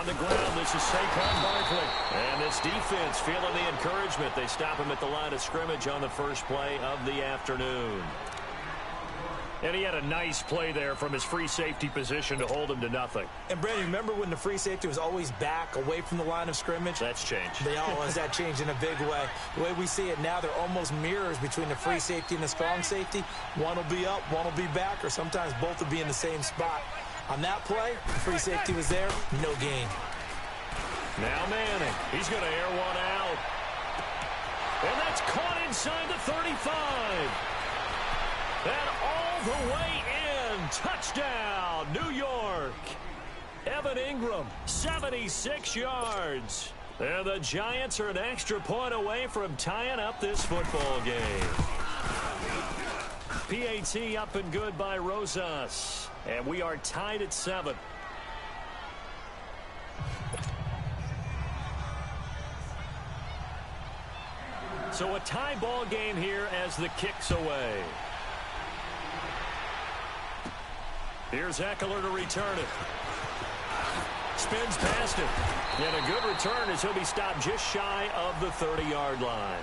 On the ground, this is Saquon Barkley. And this defense feeling the encouragement. They stop him at the line of scrimmage on the first play of the afternoon. And he had a nice play there from his free safety position to hold him to nothing. And, Brandon, remember when the free safety was always back away from the line of scrimmage? That's changed. They always that changed in a big way. The way we see it now, they're almost mirrors between the free safety and the strong safety. One will be up, one will be back, or sometimes both will be in the same spot. On that play, the free safety was there, no gain. Now Manning. He's going to air one out. And that's caught inside the 35. And all the way in. Touchdown, New York. Evan Ingram, 76 yards. And the Giants are an extra point away from tying up this football game. PAT up and good by Rosas. And we are tied at 7. So a tie ball game here as the kick's away. Here's Eckler to return it. Spins past him. And a good return as he'll be stopped just shy of the 30-yard line.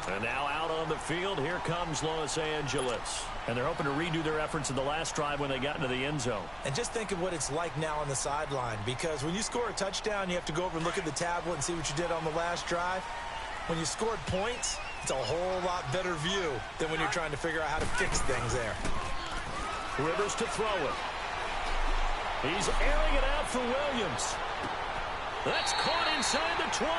And now out on the field, here comes Los Angeles. And they're hoping to redo their efforts in the last drive when they got into the end zone. And just think of what it's like now on the sideline, because when you score a touchdown, you have to go over and look at the tablet and see what you did on the last drive. When you scored points, it's a whole lot better view than when you're trying to figure out how to fix things there. Rivers to throw it. He's airing it out for Williams. That's caught inside the 20.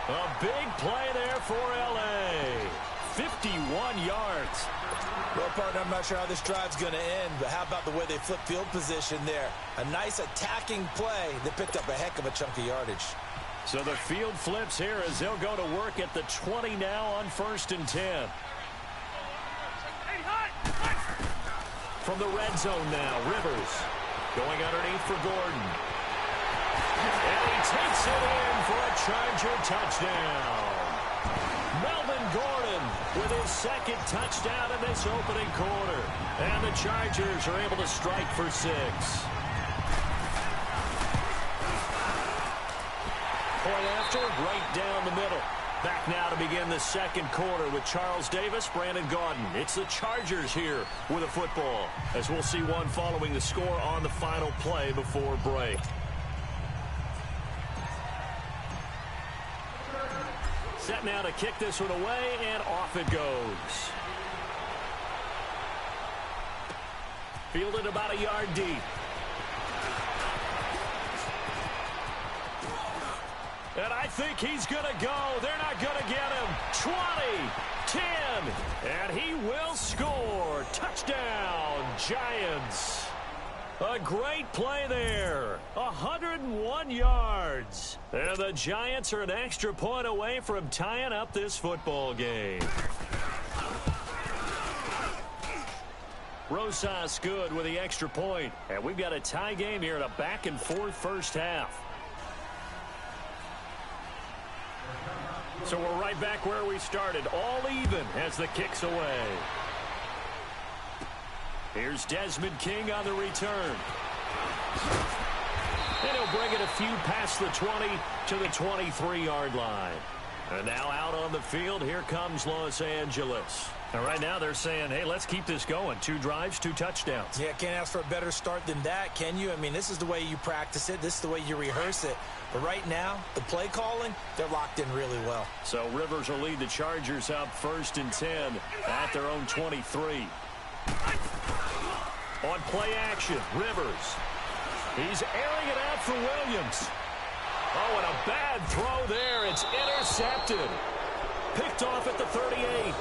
A big play there for L.A. 51 yards. Well, partner, I'm not sure how this drive's going to end, but how about the way they flip field position there? A nice attacking play that picked up a heck of a chunk of yardage. So the field flips here as they'll go to work at the 20 now on 1st and 10. From the red zone now, Rivers going underneath for Gordon. And he takes it in for a Charger touchdown. Melvin Gordon with his second touchdown in this opening quarter. And the Chargers are able to strike for 6. Point after, right down the middle. Back now to begin the second quarter with Charles Davis, Brandon Gaudin. It's the Chargers here with a football, as we'll see one following the score on the final play before break. Set now to kick this one away, and off it goes. Fielded about a yard deep. And I think he's going to go. They're not going to get him. 20, 10, and he will score. Touchdown, Giants. A great play there. 101 yards. And the Giants are an extra point away from tying up this football game. Rosas good with the extra point. And we've got a tie game here in a back-and-forth first half. So we're right back where we started, all even as the kick's away. Here's Desmond King on the return. And he'll bring it a few past the 20 to the 23-yard line. And now out on the field, here comes Los Angeles. And right now they're saying, hey, let's keep this going. 2 drives, 2 touchdowns. Yeah, can't ask for a better start than that, can you? I mean, this is the way you practice it. This is the way you rehearse it. But right now, the play calling, they're locked in really well. So Rivers will lead the Chargers up 1st and 10 at their own 23. On play action, Rivers. He's airing it out for Williams. Oh, and a bad throw there. It's intercepted. Picked off at the 38.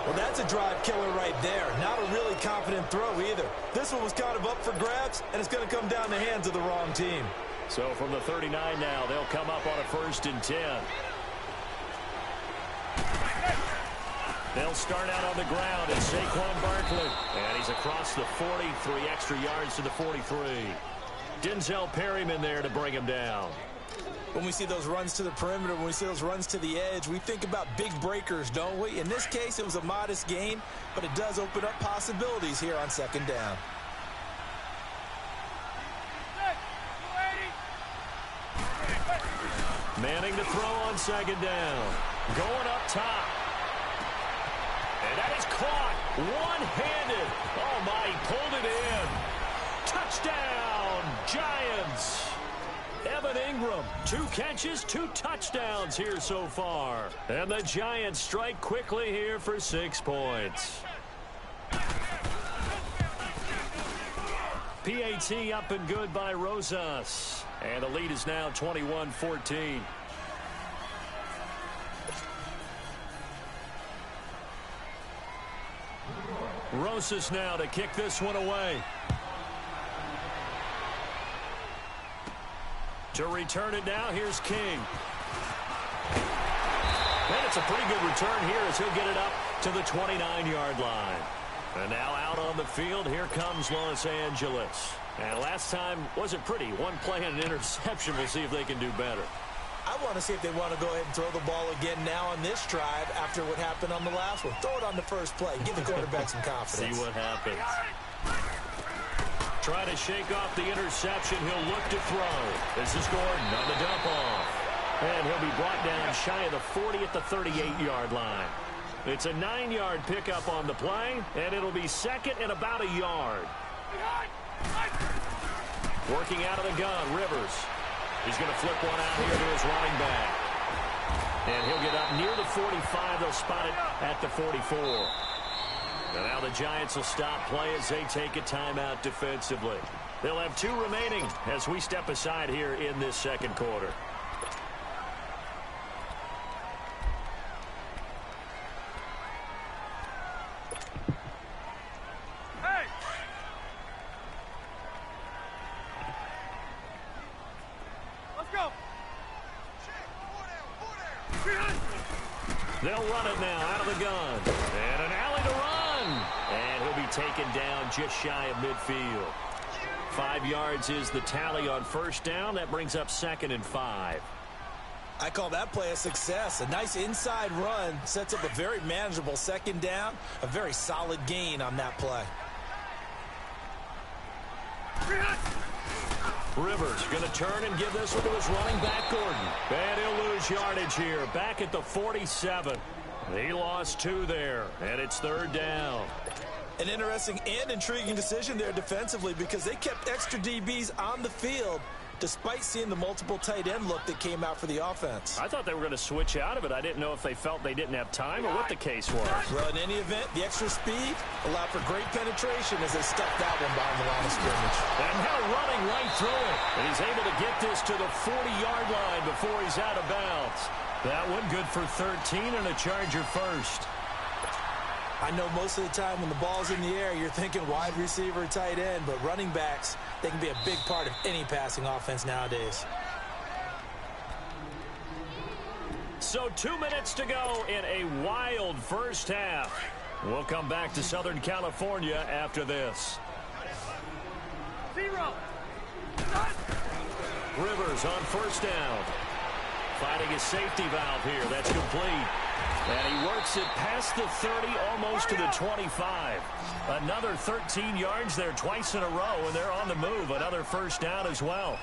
Well, that's a drive killer right there. Not a really confident throw either. This one was kind of up for grabs, and it's going to come down the hands of the wrong team. So from the 39 now, they'll come up on a 1st and 10. They'll start out on the ground. It's Saquon Barkley. And he's across the 40, 3 extra yards to the 43. Denzel Perryman there to bring him down. When we see those runs to the perimeter, when we see those runs to the edge, we think about big breakers, don't we? In this case, it was a modest gain, but it does open up possibilities here on 2nd down. Manning to throw on second down. Going up top. And that is caught. One-handed. Oh, my, he pulled it in. Touchdown, Giants. Evan Ingram, 2 catches, 2 touchdowns here so far. And the Giants strike quickly here for 6 points. PAT up and good by Rosas. And the lead is now 21-14. Rosas now to kick this one away. To return it now, here's King. And it's a pretty good return here as he'll get it up to the 29-yard line. And now out on the field, here comes Los Angeles. And last time wasn't pretty. 1 play and an interception. We'll see if they can do better. I want to see if they want to go ahead and throw the ball again now on this drive after what happened on the last one. Throw it on the first play. Give the quarterback some confidence. See what happens. Try to shake off the interception. He'll look to throw. This is Gordon on the dump off. And he'll be brought down shy of the 40 at the 38-yard line. It's a 9-yard pickup on the play, and it'll be second and about a yard. Working out of the gun, Rivers. He's going to flip one out here to his running back. And he'll get up near the 45. They'll spot it at the 44. And now the Giants will stop play as they take a timeout defensively. They'll have 2 remaining as we step aside here in this second quarter. They'll run it now out of the gun. And an alley to run. And he'll be taken down just shy of midfield. 5 yards is the tally on first down. That brings up 2nd and 5. I call that play a success. A nice inside run sets up a very manageable second down. A very solid gain on that play. Rivers going to turn and give this one to his running back, Gordon. And he'll lose yardage here. Back at the 47. He lost 2 there, and it's 3rd down. An interesting and intriguing decision there defensively because they kept extra DBs on the field despite seeing the multiple tight end look that came out for the offense. I thought they were going to switch out of it. I didn't know if they felt they didn't have time or what the case was. Well, in any event, the extra speed allowed for great penetration as they stuffed that one behind the line of scrimmage. And now running right through it. And he's able to get this to the 40-yard line before he's out of bounds. That one good for 13 and a Charger first. I know most of the time when the ball's in the air, you're thinking wide receiver, tight end, but running backs, they can be a big part of any passing offense nowadays. So 2 minutes to go in a wild first half. We'll come back to Southern California after this. 0. Rivers on first down. Finding his safety valve here. That's complete. And he works it past the 30, almost to the 25. Another 13 yards there twice in a row, and they're on the move. Another first down as well.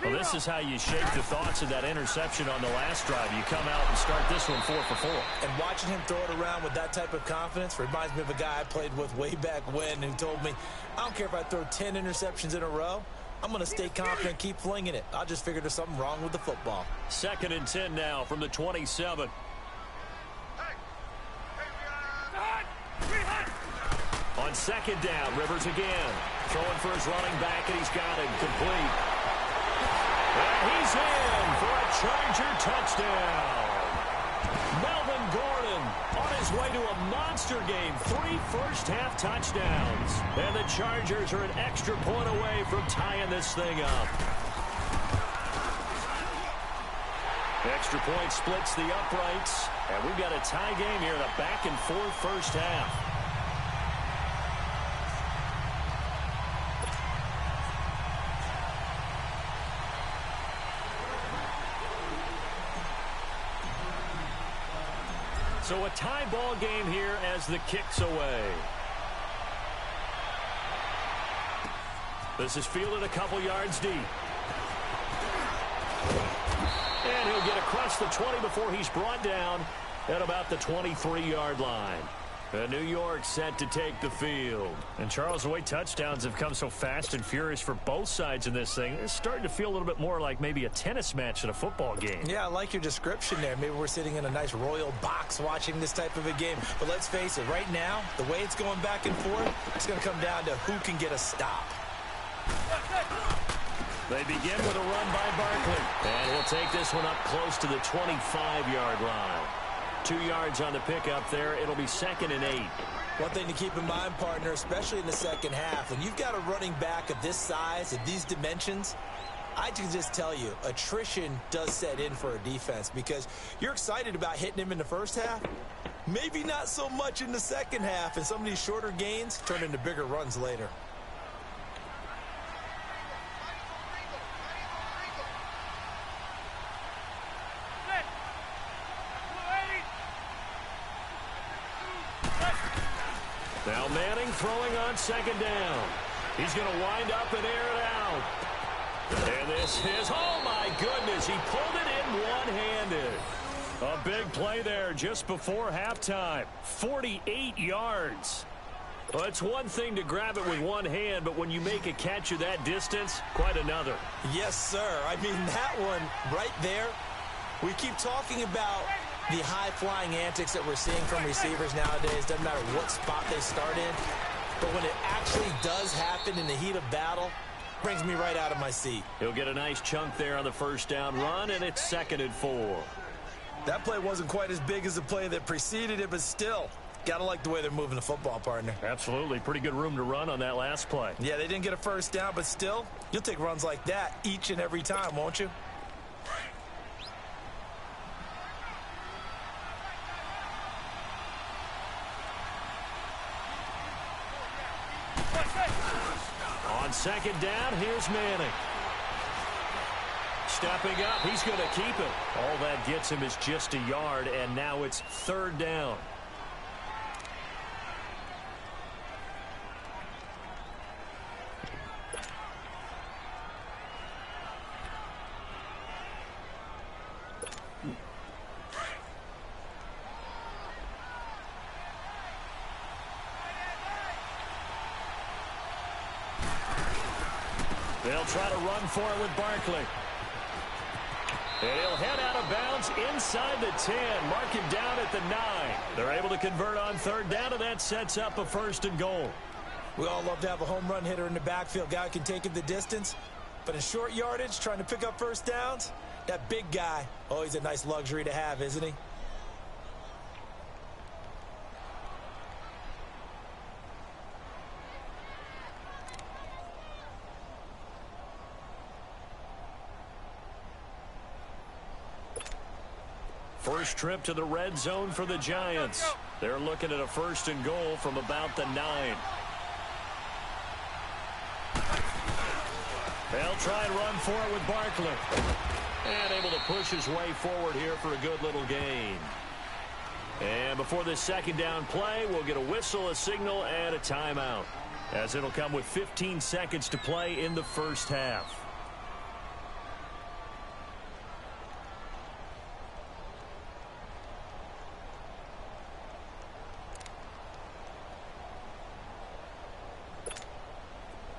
Well, this is how you shape the thoughts of that interception on the last drive. You come out and start this one 4 for 4. And watching him throw it around with that type of confidence reminds me of a guy I played with way back when who told me, I don't care if I throw 10 interceptions in a row. I'm going to stay confident, keep flinging it. I just figured there's something wrong with the football. 2nd and 10 now from the 27. On second down, Rivers again. Throwing for his running back, and he's got him complete. And he's in for a Charger touchdown. Melvin Gordon on his way to a monster game. 3 first-half touchdowns. And the Chargers are an extra point away from tying this thing up. Extra point splits the uprights. And we've got a tie game here in a back-and-forth first half. So a tie ball game here as the kick's away. This is fielded a couple yards deep. And he'll get across the 20 before he's brought down at about the 23-yard line. And New York set to take the field. And Charles, the way touchdowns have come so fast and furious for both sides in this thing, it's starting to feel a little bit more like maybe a tennis match in a football game. Yeah, I like your description there. Maybe we're sitting in a nice royal box watching this type of a game. But let's face it, right now, the way it's going back and forth, it's going to come down to who can get a stop. They begin with a run by Barkley. And he'll take this one up close to the 25-yard line. 2 yards on the pickup there. It'll be 2nd and 8. One thing to keep in mind, partner, especially in the second half, when you've got a running back of this size, of these dimensions, I can just tell you, attrition does set in for a defense because you're excited about hitting him in the first half. Maybe not so much in the second half, and some of these shorter gains turn into bigger runs later. Now Manning throwing on 2nd down. He's going to wind up and air it out. And this is, oh my goodness, he pulled it in one-handed. A big play there just before halftime. 48 yards. Well, it's one thing to grab it with one hand, but when you make a catch of that distance, quite another. Yes, sir. I mean, that one right there, we keep talking about the high-flying antics that we're seeing from receivers nowadays. Doesn't matter what spot they start in. But when it actually does happen in the heat of battle, brings me right out of my seat. He'll get a nice chunk there on the 1st down run, and it's 2nd and 4. That play wasn't quite as big as the play that preceded it, but still, got to like the way they're moving the football, partner. Absolutely. Pretty good room to run on that last play. Yeah, they didn't get a 1st down, but still, you'll take runs like that each and every time, won't you? On 2nd down, here's Manning. Stepping up, he's going to keep it. All that gets him is just a yard, and now it's 3rd down. They'll try to run for it with Barkley. And he'll head out of bounds inside the 10. Mark him down at the 9. They're able to convert on 3rd down, and that sets up a 1st and goal. We all love to have a home run hitter in the backfield. Guy can take it the distance. But in short yardage, trying to pick up 1st downs, that big guy, always a nice luxury to have, isn't he? First trip to the red zone for the Giants. They're looking at a 1st and goal from about the 9. They'll try and run for it with Barkley. And able to push his way forward here for a good little gain. And before this 2nd down play, we'll get a whistle, a signal, and a timeout, as it'll come with 15 seconds to play in the 1st half.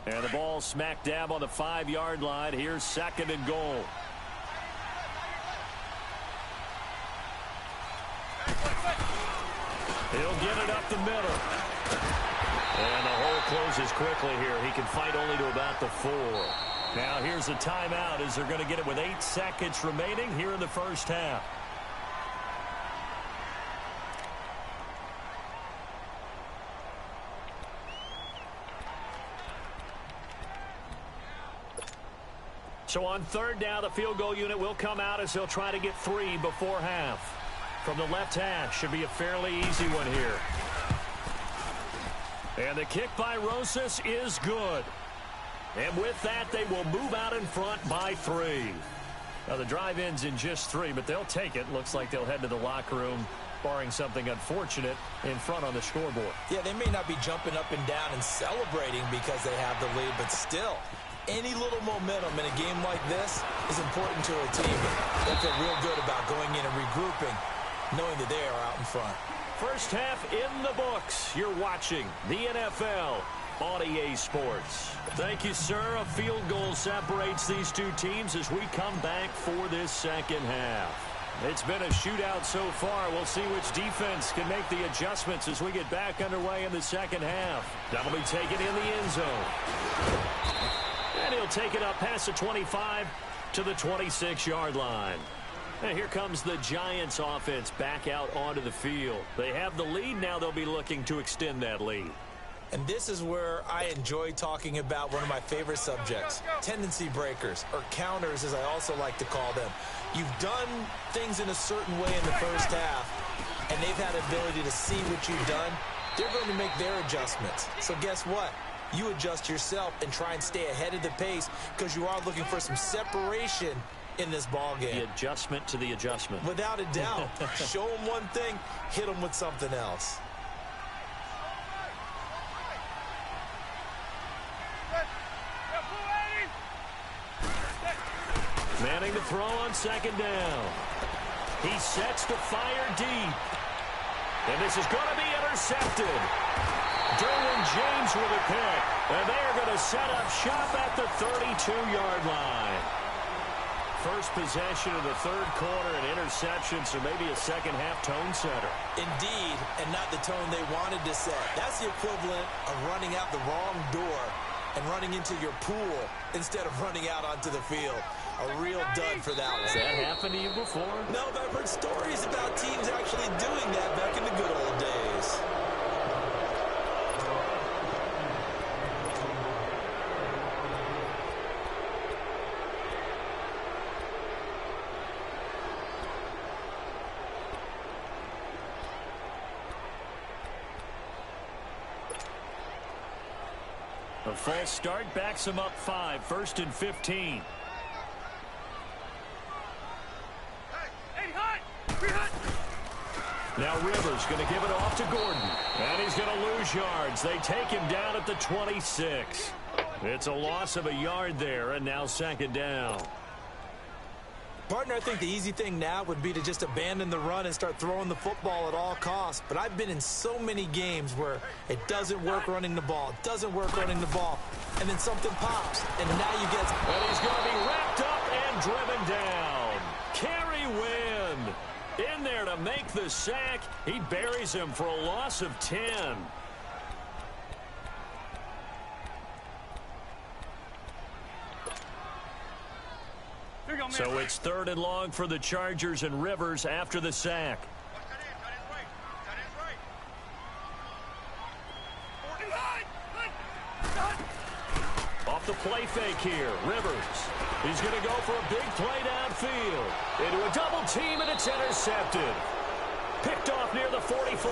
And the ball smack dab on the 5-yard line. Here's 2nd and goal. He'll get it up the middle. And the hole closes quickly here. He can fight only to about the 4. Now here's a timeout as they're going to get it with 8 seconds remaining here in the 1st half. So on 3rd down, the field goal unit will come out as they'll try to get 3 before half. From the left hash, should be a fairly easy one here. And the kick by Rosas is good. And with that, they will move out in front by 3. Now, the drive ends in just 3, but they'll take it. Looks like they'll head to the locker room, barring something unfortunate, in front on the scoreboard. Yeah, they may not be jumping up and down and celebrating because they have the lead, but still, Any little momentum in a game like this is important to a team. They feel real good about going in and regrouping, knowing that they are out in front. First half in the books. You're watching the NFL on EA Sports. Thank you, sir. A field goal separates these two teams as we come back for this second half. It's been a shootout so far. We'll see which defense can make the adjustments as we get back underway in the second half. That'll be taken in the end zone. And he'll take it up past the 25 to the 26-yard line. And here comes the Giants offense back out onto the field. They have the lead. Now they'll be looking to extend that lead. And this is where I enjoy talking about one of my favorite subjects, tendency breakers, or counters as I also like to call them. You've done things in a certain way in the first half, and they've had the ability to see what you've done. They're going to make their adjustments. So guess what? You adjust yourself and try and stay ahead of the pace because you are looking for some separation in this ball game. The adjustment to the adjustment. Without a doubt. Show them one thing, hit them with something else. Manning to throw on second down. He sets to fire deep. And this is going to be intercepted. Derwin James with a pick. And they're going to set up shop at the 32-yard line. First possession of the third quarter, and interceptions, or maybe a second-half tone setter. Indeed, and not the tone they wanted to set. That's the equivalent of running out the wrong door and running into your pool instead of running out onto the field. A real dud for that one. Has that happened to you before? No, but I've heard stories about teams actually doing that back in the good old days. A false start backs him up 5, 1st and 15. Now Rivers going to give it off to Gordon. And he's going to lose yards. They take him down at the 26. It's a loss of a yard there, and now second down. Partner, I think the easy thing now would be to just abandon the run and start throwing the football at all costs. But I've been in so many games where it doesn't work running the ball, and then something pops, and now you get... And he's going to be wrapped up and driven down. Kerry Wynn in there to make the sack. He buries him for a loss of 10. So it's 3rd and long for the Chargers, and Rivers after the sack. Off the play fake here, Rivers. He's going to go for a big play downfield. Into a double team, and it's intercepted. Picked off near the 44.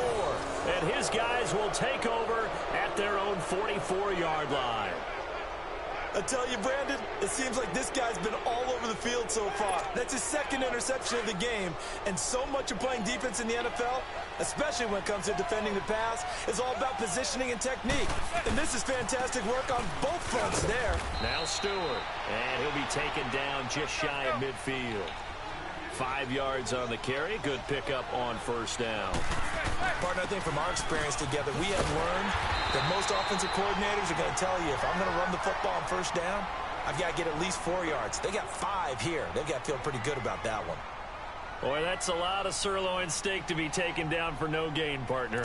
And his guys will take over at their own 44-yard line. I tell you, Brandon, it seems like this guy's been all over the field so far. That's his 2nd interception of the game. And so much of playing defense in the NFL, especially when it comes to defending the pass, is all about positioning and technique. And this is fantastic work on both fronts there. Now Stewart. And he'll be taken down just shy of midfield. 5 yards on the carry. Good pickup on first down. Partner, I think from our experience together, we have learned that most offensive coordinators are going to tell you, if I'm going to run the football on first down, I've got to get at least 4 yards. They got 5 here. They've got to feel pretty good about that one. Boy, that's a lot of sirloin steak to be taken down for no gain, partner.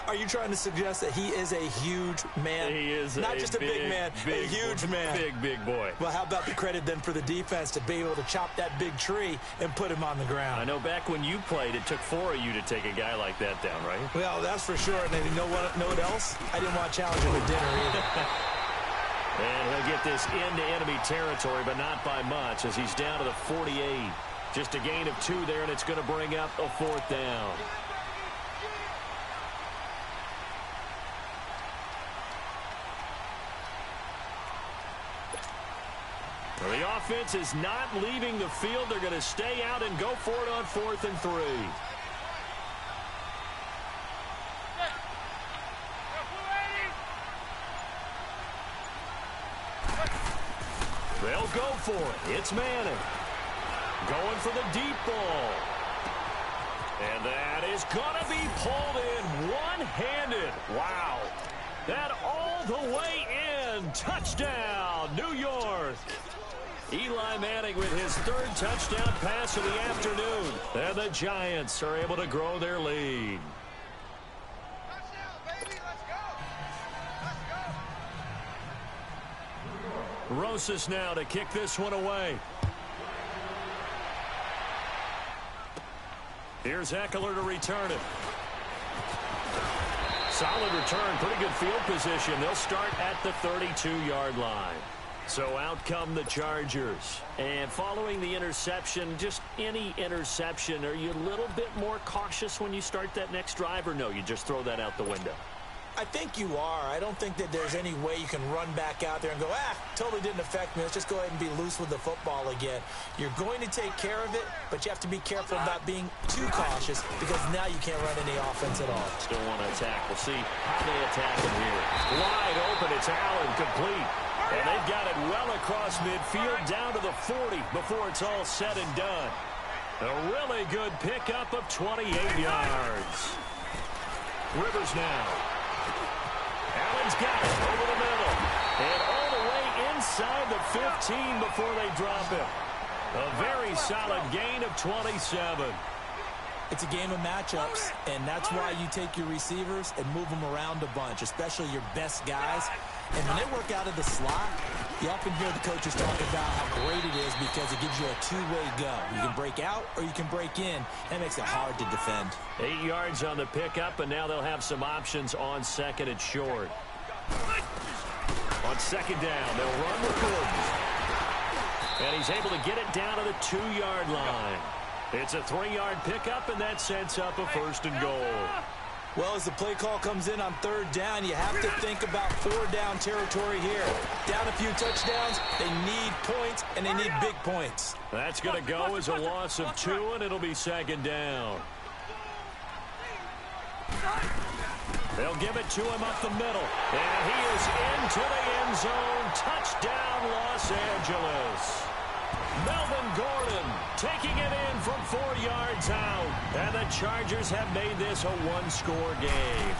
Are you trying to suggest that he is a huge man? He is not just a big man, a huge man. Big boy. Well, how about the credit then for the defense to be able to chop that big tree and put him on the ground? I know back when you played, it took 4 of you to take a guy like that down, right? Well, that's for sure. And you know what else? I didn't want to challenge him at dinner either. And he'll get this into enemy territory, but not by much, as he's down to the 48. Just a gain of 2 there, and it's going to bring up a 4th down. Well, the offense is not leaving the field. They're going to stay out and go for it on 4th and 3. They'll go for it. It's Manning. Going for the deep ball. And that is going to be pulled in one-handed. Wow. That all the way in. Touchdown, New York. Eli Manning with his third touchdown pass of the afternoon. And the Giants are able to grow their lead. Rosas now to kick this one away. Here's Eckler to return it. Solid return, pretty good field position. They'll start at the 32-yard line. So out come the Chargers. And following the interception, just any interception, are you a little bit more cautious when you start that next drive, or no, you just throw that out the window? I think you are. I don't think that there's any way you can run back out there and go, totally didn't affect me. Let's just go ahead and be loose with the football again. You're going to take care of it, but you have to be careful about being too cautious because now you can't run any offense at all. Still want to attack. We'll see how they attack him here. Wide open. It's Allen, complete. And they've got it well across midfield down to the 40 before it's all said and done. A really good pickup of 28 yards. Rivers now. Allen's got it over the middle. And all the way inside the 15 before they drop it. A very solid gain of 27. It's a game of matchups, and that's why you take your receivers and move them around a bunch, especially your best guys. And when they work out of the slot, you often hear the coaches talk about how great it is because it gives you a two-way go. You can break out or you can break in. That makes it hard to defend. 8 yards on the pickup, and now they'll have some options on second and short. On second down, they'll run with Gordon. And he's able to get it down to the 2-yard line. It's a 3-yard pickup, and that sets up a first and goal. Well, as the play call comes in on third down, you have to think about 4-down territory here. Down a few touchdowns, they need points, and they need big points. That's going to go as a loss of 2, and it'll be second down. They'll give it to him up the middle. And he is into the end zone. Touchdown, Los Angeles. Melvin Gordon taking it in from 4 yards out. And the Chargers have made this a one-score game.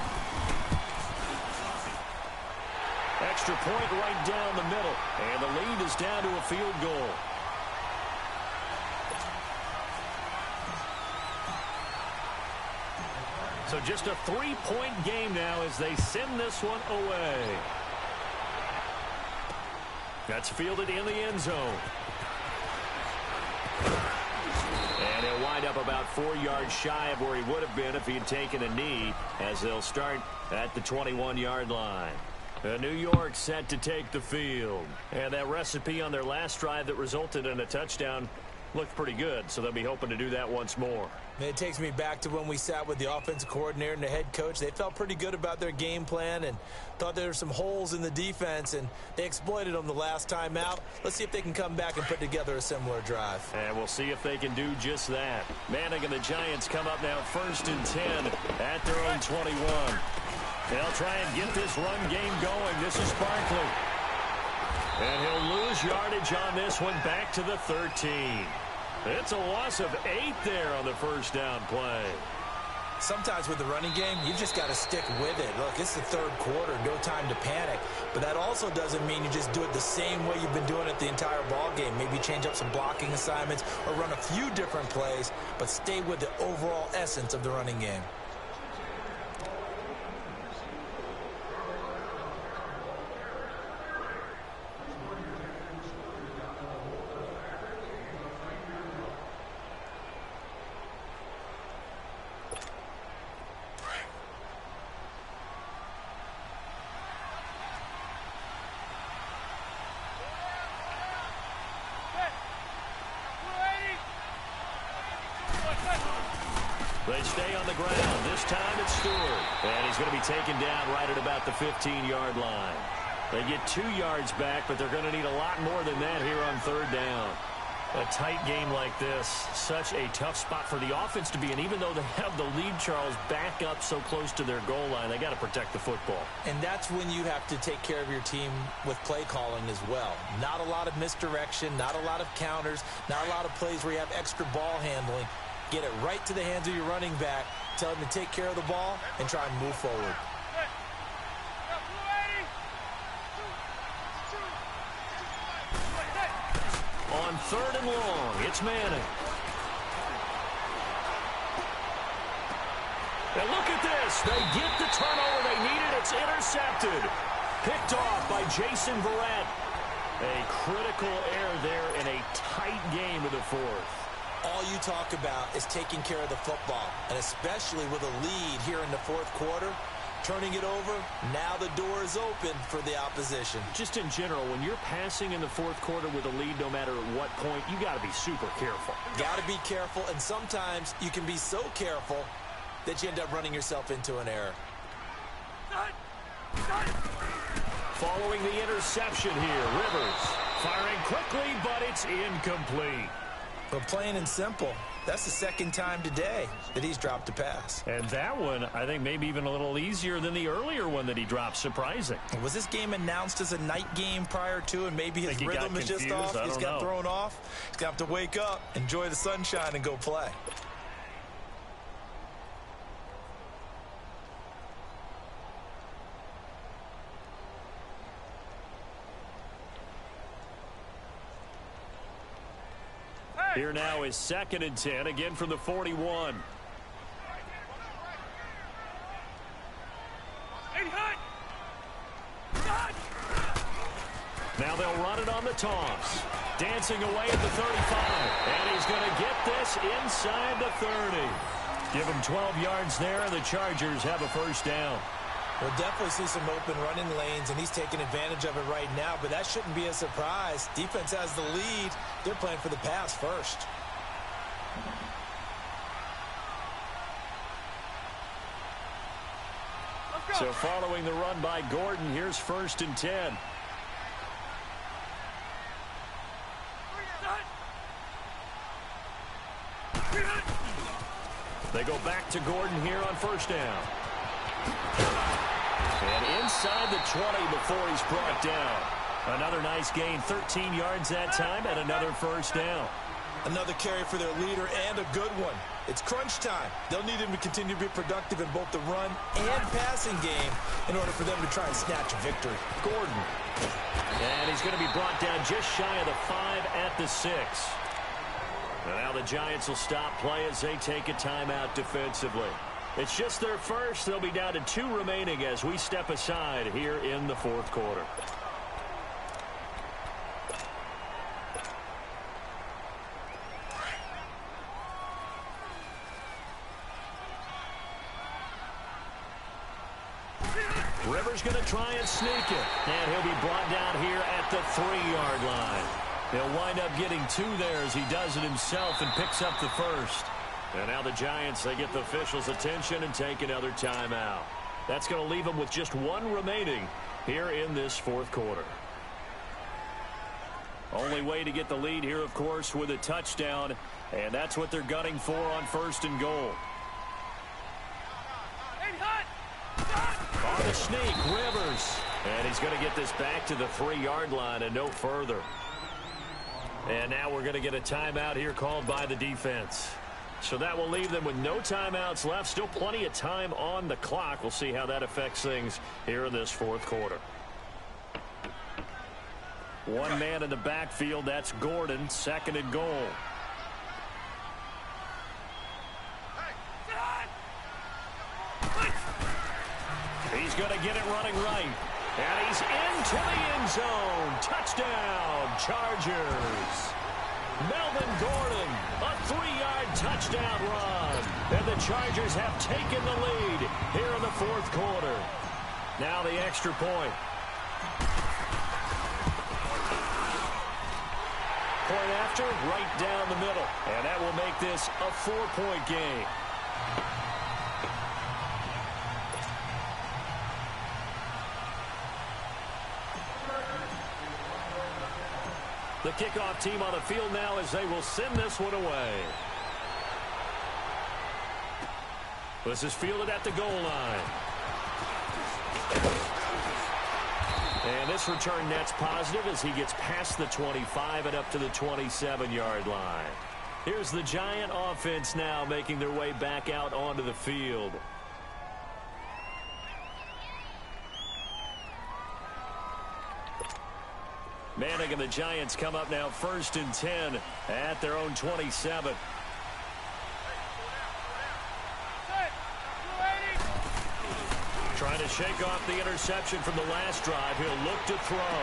Extra point right down the middle. And the lead is down to a field goal. So just a 3-point game now as they send this one away. That's fielded in the end zone. And he'll wind up about 4 yards shy of where he would have been if he had taken a knee, as they'll start at the 21-yard line. New York set to take the field. And that recipe on their last drive that resulted in a touchdown looked pretty good, so they'll be hoping to do that once more. It takes me back to when we sat with the offensive coordinator and the head coach. They felt pretty good about their game plan and thought there were some holes in the defense, and they exploited them the last time out. Let's see if they can come back and put together a similar drive. And we'll see if they can do just that. Manning and the Giants come up now 1st and 10 at their own 21. They'll try and get this run game going. This is Barkley. And he'll lose yardage on this one back to the 13. It's a loss of 8 there on the first down play. Sometimes with the running game, you just got to stick with it. Look, it's the third quarter, no time to panic. But that also doesn't mean you just do it the same way you've been doing it the entire ball game. Maybe change up some blocking assignments or run a few different plays, but stay with the overall essence of the running game. They stay on the ground. This time it's Stewart. And he's going to be taken down right at about the 15-yard line. They get 2 yards back, but they're going to need a lot more than that here on third down. A tight game like this, such a tough spot for the offense to be in. Even though they have the lead, Charles, back up so close to their goal line, they got to protect the football. And that's when you have to take care of your team with play calling as well. Not a lot of misdirection, not a lot of counters, not a lot of plays where you have extra ball handling. Get it right to the hands of your running back, tell him to take care of the ball, and try and move forward. On 3rd and long, it's Manning. And look at this. They get the turnover they needed. It's intercepted. Picked off by Jason Verrett. A critical error there in a tight game of the 4th. All you talk about is taking care of the football, and especially with a lead here in the 4th quarter. Turning it over, now the door is open for the opposition. Just in general, when you're passing in the 4th quarter with a lead, no matter at what point, you got to be super careful. Got to be careful, and sometimes you can be so careful that you end up running yourself into an error. Following the interception here, Rivers firing quickly, but it's incomplete. But plain and simple, that's the 2nd time today that he's dropped a pass. And that one, I think, maybe even a little easier than the earlier one that he dropped. Surprising. Was this game announced as a night game prior to, and maybe his rhythm is just off? He's got thrown off. He's got to wake up, enjoy the sunshine, and go play. Here now is 2nd and 10, again from the 41. Now they'll run it on the toss. Dancing away at the 35. And he's going to get this inside the 30. Give him 12 yards there, and the Chargers have a 1st down. We'll definitely see some open running lanes, and he's taking advantage of it right now, but that shouldn't be a surprise. Defense has the lead. They're playing for the pass first. So following the run by Gordon, here's 1st and 10. They go back to Gordon here on 1st down. And inside the 20 before he's brought down. Another nice gain, 13 yards that time, and another 1st down. Another carry for their leader, and a good one. It's crunch time. They'll need him to continue to be productive in both the run and passing game in order for them to try and snatch a victory. Gordon. And he's going to be brought down just shy of the 5 at the 6. And now the Giants will stop play as they take a timeout defensively. It's just their first. They'll be down to 2 remaining as we step aside here in the 4th quarter. Rivers going to try and sneak it. And he'll be brought down here at the 3-yard line. He'll wind up getting 2 there as he does it himself and picks up the 1st. And now the Giants, they get the officials' attention and take another timeout. That's going to leave them with just 1 remaining here in this 4th quarter. Only way to get the lead here, of course, with a touchdown. And that's what they're gunning for on 1st and goal. On the sneak, Rivers. And he's going to get this back to the 3-yard line and no further. And now we're going to get a timeout here called by the defense. So that will leave them with no timeouts left. Still plenty of time on the clock. We'll see how that affects things here in this 4th quarter. 1 man in the backfield. That's Gordon. 2nd and goal. He's going to get it running right. And he's into the end zone. Touchdown, Chargers. Melvin Gordon, a 3-yard touchdown run. And the Chargers have taken the lead here in the 4th quarter. Now the extra point. Point after, right down the middle. And that will make this a 4-point game. The kickoff team on the field now as they will send this one away. This is fielded at the goal line. And this return net's positive as he gets past the 25 and up to the 27-yard line. Here's the Giant offense now making their way back out onto the field. Manning and the Giants come up now 1st and 10 at their own 27. Trying to shake off the interception from the last drive. He'll look to throw.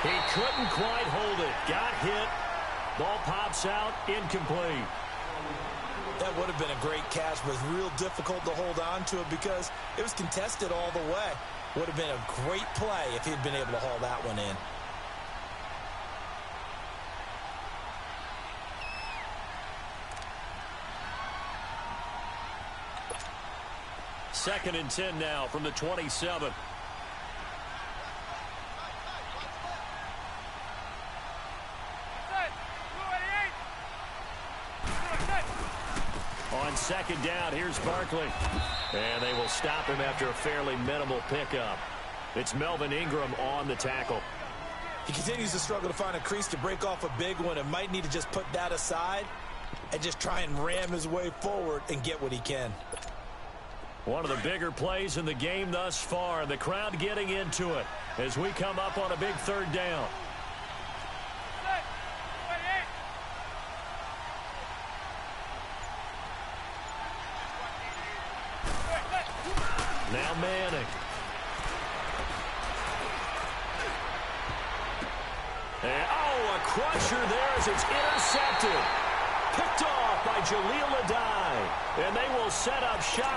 He couldn't quite hold it. Got hit. Ball pops out. Incomplete. That would have been a great catch, but it was real difficult to hold on to it because it was contested all the way. Would have been a great play if he'd been able to haul that one in. Second and 10 now from the 27. On second down, here's Barkley. And they will stop him after a fairly minimal pickup. It's Melvin Ingram on the tackle. He continues to struggle to find a crease to break off a big one and might need to just put that aside and just try and ram his way forward and get what he can. One of the bigger plays in the game thus far. The crowd getting into it as we come up on a big 3rd down. Now Manning. And, a crusher there as it's intercepted. Picked off by Jaleel Adai. And they will set up shop